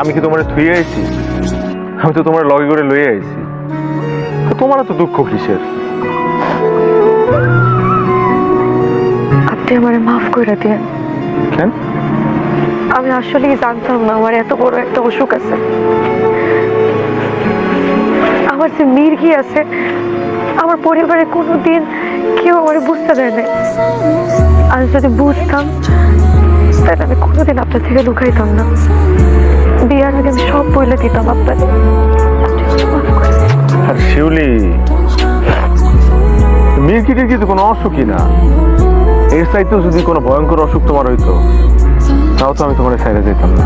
আমি কি তোমার থুয়ে আইছি? আমি তো তোমার লগে করে লয়ে আইছি। তোমার তো দুঃখ কিসের? আপনি আমারে মাফ করে দিন। কেন? আমি আসলেই জানতাম না আমার এত বড় একটা অসুখ আছে। আমার যে মির্গি আছে, আমার পরিবারে কোনোদিন কেউ আমার বুঝতে দেয় না। আর যদি বুঝতাম তাহলে আমি কোনোদিন আপনার থেকে লুকাইতাম না। বিয়ার আগে আমি সব বলে দিতাম আপনাকে। আর শিউলি, মির্গিটির কিন্তু কোনো অসুখই না। এর চাইতেও যদি কোনো ভয়ঙ্কর অসুখ তোমার হইতো, তাও তো আমি তোমার সাইডে যেতাম না।